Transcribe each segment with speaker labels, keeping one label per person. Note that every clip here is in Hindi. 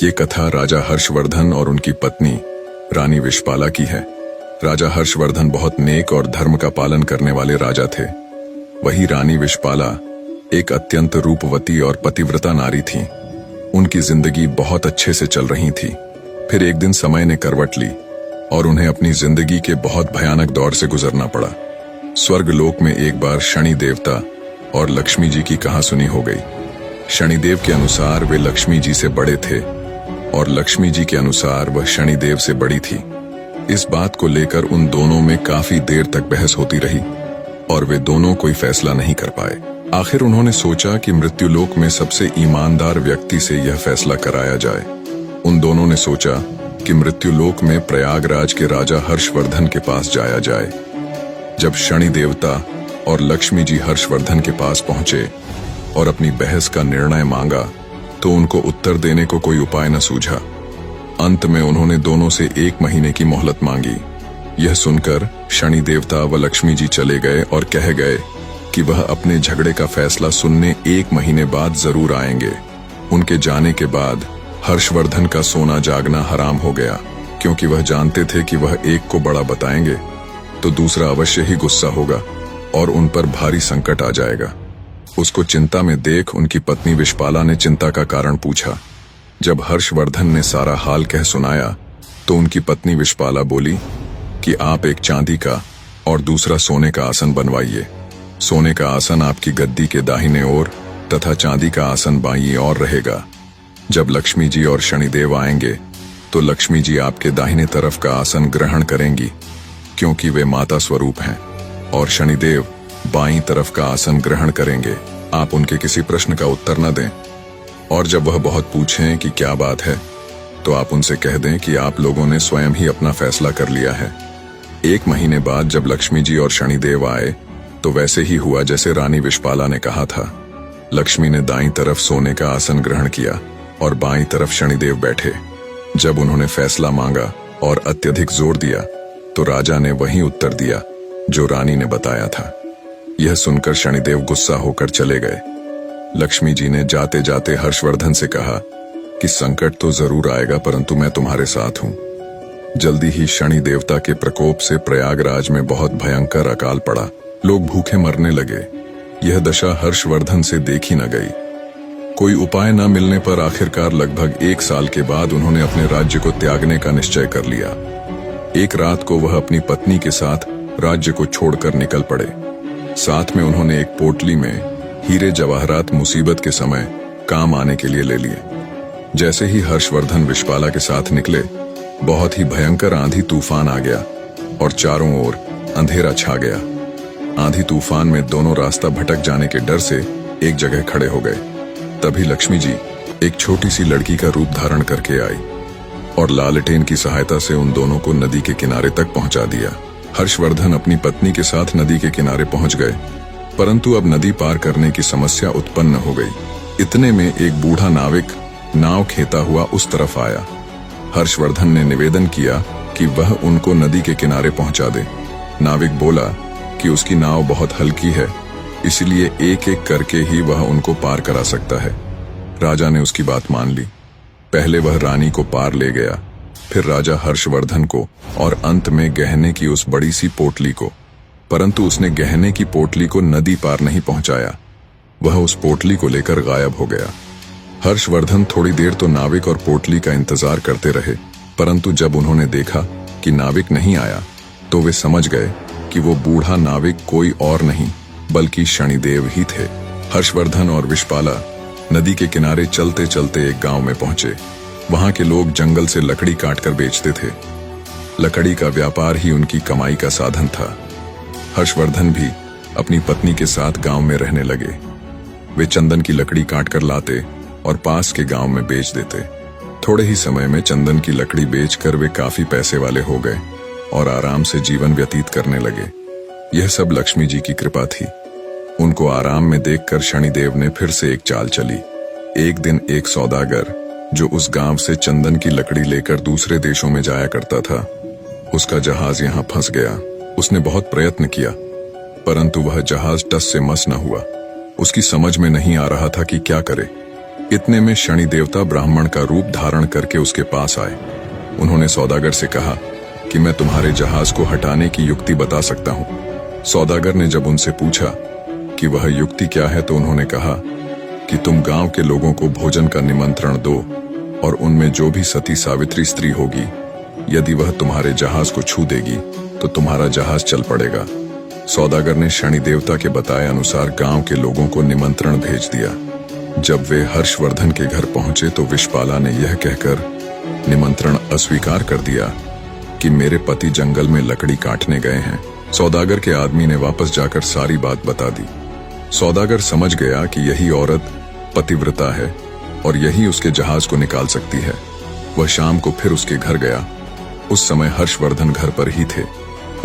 Speaker 1: ये कथा राजा हर्षवर्धन और उनकी पत्नी रानी विशपाला की है। राजा हर्षवर्धन बहुत नेक और धर्म का पालन करने वाले राजा थे। वही रानी विशपाला एक अत्यंत रूपवती और पतिव्रता नारी थी। उनकी जिंदगी बहुत अच्छे से चल रही थी। फिर एक दिन समय ने करवट ली और उन्हें अपनी जिंदगी के बहुत भयानक दौर से गुजरना पड़ा। स्वर्गलोक में एक बार शनि देवता और लक्ष्मी जी की कहासुनी हो गई। शनिदेव के अनुसार वे लक्ष्मी जी से बड़े थे और लक्ष्मी जी के अनुसार वह शनिदेव से बड़ी थी। इस बात को लेकर उन दोनों में काफी देर तक बहस होती रही और वे दोनों कोई फैसला नहीं कर पाए। आखिर उन्होंने सोचा कि मृत्युलोक में सबसे ईमानदार व्यक्ति से यह फैसला कराया जाए। उन दोनों ने सोचा कि मृत्युलोक में प्रयागराज के राजा हर्षवर्धन के पास जाया जाए। जब शनि देवता और लक्ष्मी जी हर्षवर्धन के पास पहुंचे और अपनी बहस का निर्णय मांगा तो उनको उत्तर देने को कोई उपाय न सूझा। अंत में उन्होंने दोनों से 1 महीने की मोहलत मांगी। यह सुनकर शनि देवता व लक्ष्मी जी चले गए और कह गए कि वह अपने झगड़े का फैसला सुनने 1 महीने बाद जरूर आएंगे। उनके जाने के बाद हर्षवर्धन का सोना जागना हराम हो गया, क्योंकि वह जानते थे कि वह एक को बड़ा बताएंगे तो दूसरा अवश्य ही गुस्सा होगा और उन पर भारी संकट आ जाएगा। उसको चिंता में देख उनकी पत्नी विशपाला ने चिंता का कारण पूछा। जब हर्षवर्धन ने सारा हाल कह सुनाया तो उनकी पत्नी विशपाला बोली कि आप एक चांदी का और दूसरा सोने का आसन बनवाइए। सोने का आसन आपकी गद्दी के दाहिने ओर तथा चांदी का आसन बाईं ओर रहेगा। जब लक्ष्मी जी और शनिदेव आएंगे तो लक्ष्मी जी आपके दाहिने तरफ का आसन ग्रहण करेंगी, क्योंकि वे माता स्वरूप हैं, और शनिदेव बाईं तरफ का आसन ग्रहण करेंगे। आप उनके किसी प्रश्न का उत्तर न दें, और जब वह बहुत पूछें कि क्या बात है तो आप उनसे कह दें कि आप लोगों ने स्वयं ही अपना फैसला कर लिया है। 1 महीने बाद जब लक्ष्मी जी और शनिदेव आए तो वैसे ही हुआ जैसे रानी विशपाला ने कहा था। लक्ष्मी ने दाईं तरफ सोने का आसन ग्रहण किया और बाईं तरफ शनिदेव बैठे। जब उन्होंने फैसला मांगा और अत्यधिक जोर दिया तो राजा ने वही उत्तर दिया जो रानी ने बताया था। यह सुनकर शनिदेव गुस्सा होकर चले गए। लक्ष्मी जी ने जाते जाते हर्षवर्धन से कहा कि संकट तो जरूर आएगा, परंतु मैं तुम्हारे साथ हूं। जल्दी ही शनि देवता के प्रकोप से प्रयागराज में बहुत भयंकर अकाल पड़ा। लोग भूखे मरने लगे। यह दशा हर्षवर्धन से देखी न गई। कोई उपाय न मिलने पर आखिरकार लगभग 1 साल के बाद उन्होंने अपने राज्य को त्यागने का निश्चय कर लिया। एक रात को वह अपनी पत्नी के साथ राज्य को छोड़कर निकल पड़े। साथ में उन्होंने एक पोटली में हीरे जवाहरात मुसीबत के समय काम आने के लिए ले लिए। जैसे ही हर्षवर्धन विशपाला के साथ निकले, बहुत ही भयंकर आंधी तूफान आ गया और चारों ओर अंधेरा छा गया। आंधी तूफान में दोनों रास्ता भटक जाने के डर से एक जगह खड़े हो गए। तभी लक्ष्मी जी एक छोटी सी लड़की का रूप धारण करके आई और लालटेन की सहायता से उन दोनों को नदी के किनारे तक पहुंचा दिया। हर्षवर्धन अपनी पत्नी के साथ नदी के किनारे पहुंच गए, परंतु अब नदी पार करने की समस्या उत्पन्न हो गई। इतने में एक बूढ़ा नाविक नाव खेता हुआ उस तरफ आया। हर्षवर्धन ने निवेदन किया कि वह उनको नदी के किनारे पहुंचा दे। नाविक बोला कि उसकी नाव बहुत हल्की है, इसलिए एक एक करके ही वह उनको पार करा सकता है। राजा ने उसकी बात मान ली। पहले वह रानी को पार ले गया, फिर राजा हर्षवर्धन को और अंत में गहने की उस बड़ी सी पोटली को। परंतु उसने गहने की पोटली को नदी पार नहीं पहुंचाया। वह उस पोटली को लेकर गायब हो गया। हर्षवर्धन थोड़ी देर तो नाविक और पोटली का इंतजार करते रहे, परंतु जब उन्होंने देखा कि नाविक नहीं आया तो वे समझ गए कि वो बूढ़ा नाविक कोई और नहीं बल्कि शनिदेव ही थे। हर्षवर्धन और विशपाला नदी के किनारे चलते चलते एक गांव में पहुंचे। वहां के लोग जंगल से लकड़ी काटकर बेचते थे। लकड़ी का व्यापार ही उनकी कमाई का साधन था। हर्षवर्धन भी अपनी पत्नी के साथ गांव में रहने लगे। वे चंदन की लकड़ी काटकर लाते और पास के गांव में बेच देते। थोड़े ही समय में चंदन की लकड़ी बेचकर वे काफी पैसे वाले हो गए और आराम से जीवन व्यतीत करने लगे। यह सब लक्ष्मी जी की कृपा थी। उनको आराम में देखकर शनिदेव ने फिर से एक चाल चली। एक दिन एक सौदागर जो उस गांव से चंदन की लकड़ी लेकर दूसरे देशों में जाया करता था, उसका जहाज यहाँ फंस गया। उसने बहुत प्रयत्न किया, परंतु वह जहाज टस से मस न हुआ। उसकी समझ में नहीं आ रहा था कि क्या करे। इतने में शनि देवता ब्राह्मण का रूप धारण करके उसके पास आए। उन्होंने सौदागर से कहा कि मैं तुम्हारे जहाज को हटाने की युक्ति बता सकता हूँ। सौदागर ने जब उनसे पूछा कि वह युक्ति क्या है तो उन्होंने कहा कि तुम गांव के लोगों को भोजन का निमंत्रण दो और उनमें जो भी सती सावित्री स्त्री होगी, यदि वह तुम्हारे जहाज को छू देगी तो तुम्हारा जहाज चल पड़ेगा। सौदागर ने शनि देवता के बताए अनुसार गांव के लोगों को निमंत्रण भेज दिया। जब वे हर्षवर्धन के घर पहुंचे तो विषपाला ने यह कहकर निमंत्रण अस्वीकार कर दिया कि मेरे पति जंगल में लकड़ी काटने गए हैं। सौदागर के आदमी ने वापस जाकर सारी बात बता दी। सौदागर समझ गया कि यही औरत पतिव्रता है और यही उसके जहाज को निकाल सकती है। वह शाम को फिर उसके घर गया। उस समय हर्षवर्धन घर पर ही थे।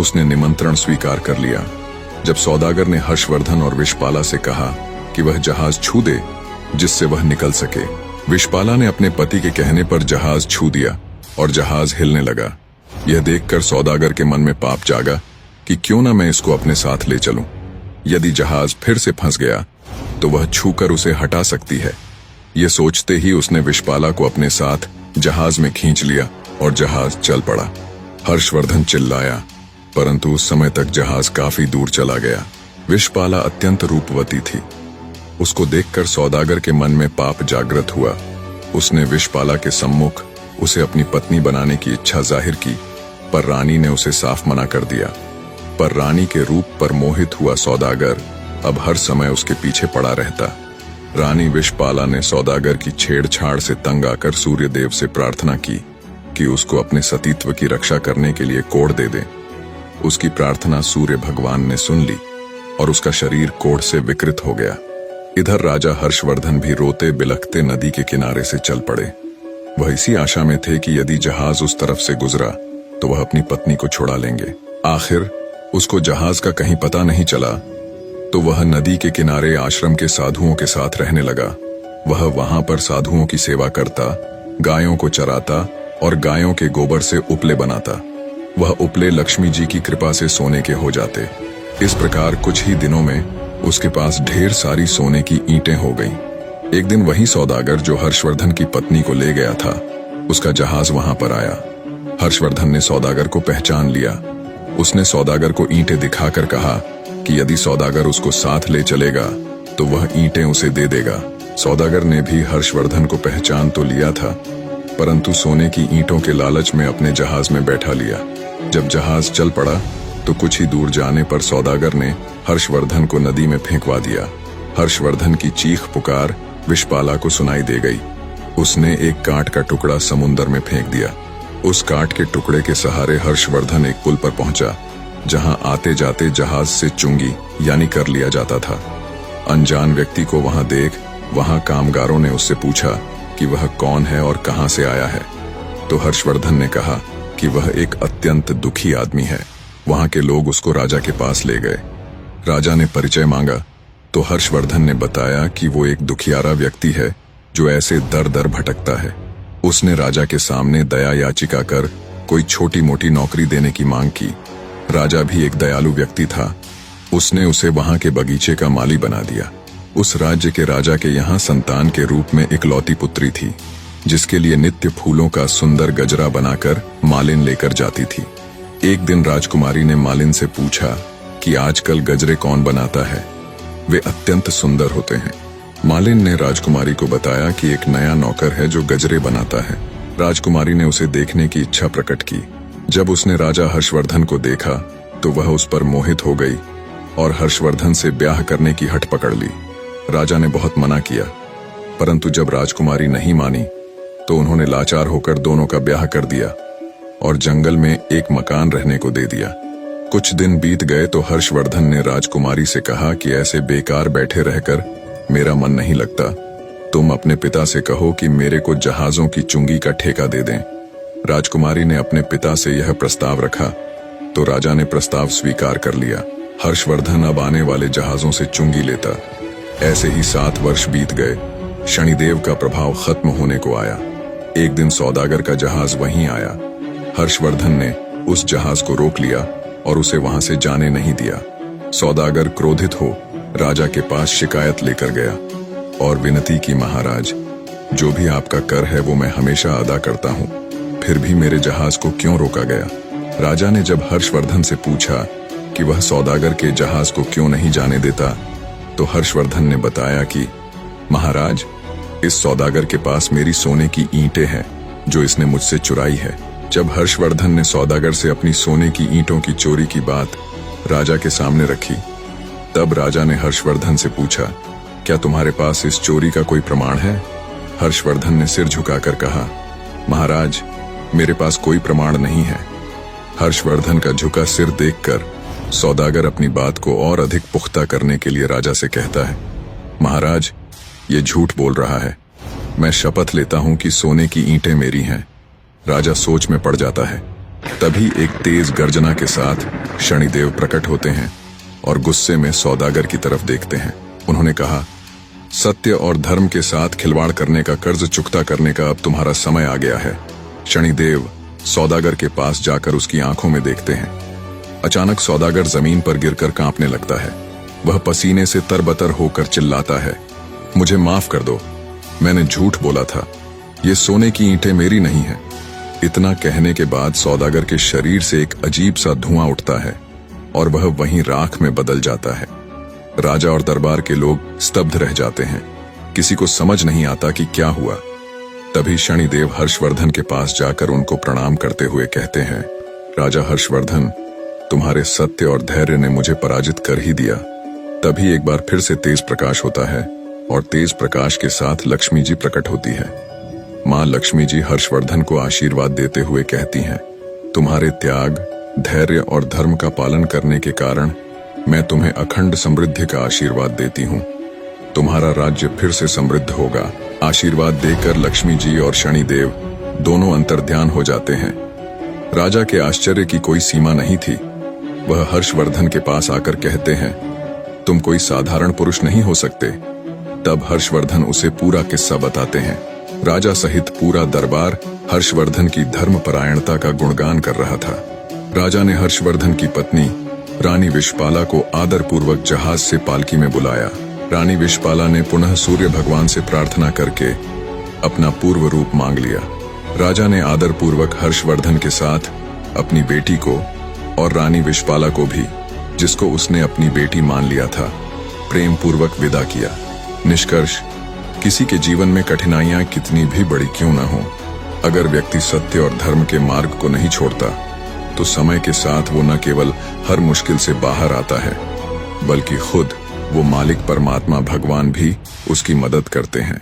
Speaker 1: उसने निमंत्रण स्वीकार कर लिया। जब सौदागर ने हर्षवर्धन और विषपाला से कहा कि वह जहाज छू दे जिससे वह निकल सके, विषपाला ने अपने पति के कहने पर जहाज छू दिया और जहाज हिलने लगा। यह देखकर सौदागर के मन में पाप जागा कि क्यों ना मैं इसको अपने साथ ले चलूं। यदि जहाज फिर से फंस गया तो वह छूकर उसे हटा सकती है। यह सोचते ही उसने विषपाला को अपने साथ जहाज में खींच लिया और जहाज चल पड़ा। हर्षवर्धन चिल्लाया, परंतु उस समय तक जहाज काफी दूर चला गया। विषपाला अत्यंत रूपवती थी। उसको देखकर सौदागर के मन में पाप जागृत हुआ। उसने विषपाला के सम्मुख उसे अपनी पत्नी बनाने की इच्छा जाहिर की, पर रानी ने उसे साफ मना कर दिया। पर रानी के रूप पर मोहित हुआ सौदागर अब हर समय उसके पीछे पड़ा रहता। रानी विषपाला ने सौदागर की छेड़छाड़ से तंग आकर सूर्यदेव से प्रार्थना की कि उसको अपने सतीत्व की रक्षा करने के लिए कोढ़ दे दें। उसकी प्रार्थना सूर्य भगवान ने सुन ली और उसका शरीर कोढ़ से विकृत हो गया। इधर राजा हर्षवर्धन भी रोते बिलखते नदी के किनारे से चल पड़े। वह इसी आशा में थे कि यदि जहाज उस तरफ से गुजरा तो वह अपनी पत्नी को छुड़ा लेंगे। आखिर उसको जहाज का कहीं पता नहीं चला तो वह नदी के किनारे आश्रम के साधुओं के साथ रहने लगा। वह वहां पर साधुओं की सेवा करता, गायों को चराता और गायों के गोबर से उपले बनाता। वह उपले लक्ष्मी जी की कृपा से सोने के हो जाते। इस प्रकार कुछ ही दिनों में उसके पास ढेर सारी सोने की ईंटें हो गईं। एक दिन वही सौदागर जो हर्षवर्धन की पत्नी को ले गया था, उसका जहाज वहां पर आया। हर्षवर्धन ने सौदागर को पहचान लिया। उसने सौदागर को ईंटें दिखाकर कहा कि यदि सौदागर उसको साथ ले चलेगा तो वह ईंटें उसे दे देगा। सौदागर ने भी हर्षवर्धन को पहचान तो लिया था, परंतु सोने की ईंटों के लालच में अपने जहाज में बैठा लिया। जब जहाज चल पड़ा तो कुछ ही दूर जाने पर सौदागर ने हर्षवर्धन को नदी में फेंकवा दिया। हर्षवर्धन की चीख पुकार विषपाला को सुनाई दे गई। उसने एक काठ का टुकड़ा समुंदर में फेंक दिया। उस काठ के टुकड़े के सहारे हर्षवर्धन एक पुल पर पहुंचा, जहां आते जाते जहाज से चुंगी यानी कर लिया जाता था। अनजान व्यक्ति को वहां देख वहां कामगारों ने उससे पूछा कि वह कौन है और कहां से आया है। तो हर्षवर्धन ने कहा कि वह एक अत्यंत दुखी आदमी है। वहां के लोग उसको राजा के पास ले गए। राजा ने परिचय मांगा तो हर्षवर्धन ने बताया कि वो एक दुखियारा व्यक्ति है जो ऐसे दर दर भटकता है। उसने राजा के सामने दया याचिका कर कोई छोटी मोटी नौकरी देने की मांग की। राजा भी एक दयालु व्यक्ति था। उसने उसे वहां के बगीचे का माली बना दिया। उस राज्य के राजा के यहाँ संतान के रूप में इकलौती पुत्री थी, जिसके लिए नित्य फूलों का सुंदर गजरा बनाकर मालिन लेकर जाती थी। एक दिन राजकुमारी ने मालिन से पूछा कि आजकल गजरे कौन बनाता है, वे अत्यंत सुंदर होते हैं। मालिन ने राजकुमारी को बताया कि एक नया नौकर है जो गजरे बनाता है। राजकुमारी ने उसे देखने की इच्छा प्रकट की। जब उसने राजा हर्षवर्धन को देखा तो वह उस पर मोहित हो गई और हर्षवर्धन से ब्याह करने की हठ पकड़ ली। राजा ने बहुत मना किया, परंतु जब राजकुमारी नहीं मानी तो उन्होंने लाचार होकर दोनों का ब्याह कर दिया और जंगल में एक मकान रहने को दे दिया। कुछ दिन बीत गए तो हर्षवर्धन ने राजकुमारी से कहा कि ऐसे बेकार बैठे रहकर मेरा मन नहीं लगता। तुम अपने पिता से कहो कि मेरे को जहाजों की चुंगी का ठेका दे दें। राजकुमारी ने अपने पिता से यह प्रस्ताव रखा तो राजा ने प्रस्ताव स्वीकार कर लिया। हर्षवर्धन अब आने वाले जहाजों से चुंगी लेता। ऐसे ही 7 वर्ष बीत गए। शनिदेव का प्रभाव खत्म होने को आया। एक दिन सौदागर का जहाज वहीं आया। हर्षवर्धन ने उस जहाज को रोक लिया और उसे वहां से जाने नहीं दिया। सौदागर क्रोधित हो राजा के पास शिकायत लेकर गया और विनती की, महाराज जो भी आपका कर है वो मैं हमेशा अदा करता हूँ, फिर भी मेरे जहाज को क्यों रोका गया? राजा ने जब हर्षवर्धन से पूछा कि वह सौदागर के जहाज को क्यों नहीं जाने देता, तो हर्षवर्धन ने बताया कि महाराज, इस सौदागर के पास मेरी सोने की ईंटें हैं जो इसने मुझसे चुराई है। जब हर्षवर्धन ने सौदागर से अपनी सोने की ईंटों की चोरी की बात राजा के सामने रखी, तब राजा ने हर्षवर्धन से पूछा, क्या तुम्हारे पास इस चोरी का कोई प्रमाण है? हर्षवर्धन ने सिर झुकाकर कहा, महाराज, मेरे पास कोई प्रमाण नहीं है। हर्षवर्धन का झुका सिर देखकर सौदागर अपनी बात को और अधिक पुख्ता करने के लिए राजा से कहता है, महाराज, ये झूठ बोल रहा है। मैं शपथ लेता हूं कि सोने की ईंटें मेरी हैं। राजा सोच में पड़ जाता है। तभी एक तेज गर्जना के साथ शनिदेव प्रकट होते हैं और गुस्से में सौदागर की तरफ देखते हैं। उन्होंने कहा, सत्य और धर्म के साथ खिलवाड़ करने का कर्ज चुकता करने का अब तुम्हारा समय आ गया है। शनिदेव सौदागर के पास जाकर उसकी आंखों में देखते हैं। अचानक सौदागर जमीन पर गिरकर कांपने लगता है। वह पसीने से तरबतर होकर चिल्लाता है, मुझे माफ कर दो, मैंने झूठ बोला था, ये सोने की ईंटें मेरी नहीं है। इतना कहने के बाद सौदागर के शरीर से एक अजीब सा धुआं उठता है और वह वहीं राख में बदल जाता है। राजा और दरबार के लोग स्तब्ध रह जाते हैं। किसी को समझ नहीं आता कि क्या हुआ। तभी शनिदेव हर्षवर्धन के पास जाकर उनको प्रणाम करते हुए कहते हैं, राजा हर्षवर्धन, तुम्हारे सत्य और धैर्य ने मुझे पराजित कर ही दिया। तभी एक बार फिर से तेज प्रकाश होता है और तेज प्रकाश के साथ लक्ष्मी जी प्रकट होती है। मां लक्ष्मी जी हर्षवर्धन को आशीर्वाद देते हुए कहती हैं, तुम्हारे त्याग, धैर्य और धर्म का पालन करने के कारण मैं तुम्हें अखंड समृद्धि का आशीर्वाद देती हूँ। तुम्हारा राज्य फिर से समृद्ध होगा। आशीर्वाद देकर लक्ष्मी जी और शनिदेव दोनों अंतर्ध्यान हो जाते हैं। राजा के आश्चर्य की कोई सीमा नहीं थी। वह हर्षवर्धन के पास आकर कहते हैं, तुम कोई साधारण पुरुष नहीं हो सकते। तब हर्षवर्धन उसे पूरा किस्सा बताते हैं। राजा सहित पूरा दरबार हर्षवर्धन की धर्मपरायणता का गुणगान कर रहा था। राजा ने हर्षवर्धन की पत्नी रानी विषपाला को आदरपूर्वक जहाज से पालकी में बुलाया। रानी विषपाला ने पुनः सूर्य भगवान से प्रार्थना करके अपना पूर्व रूप मांग लिया। राजा ने आदरपूर्वक हर्षवर्धन के साथ अपनी बेटी को और रानी विषपाला को भी, जिसको उसने अपनी बेटी मान लिया था, प्रेम पूर्वक विदा किया। निष्कर्ष, किसी के जीवन में कठिनाइयां कितनी भी बड़ी क्यों न हो, अगर व्यक्ति सत्य और धर्म के मार्ग को नहीं छोड़ता तो समय के साथ वो न केवल हर मुश्किल से बाहर आता है, बल्कि खुद वो मालिक परमात्मा भगवान भी उसकी मदद करते हैं।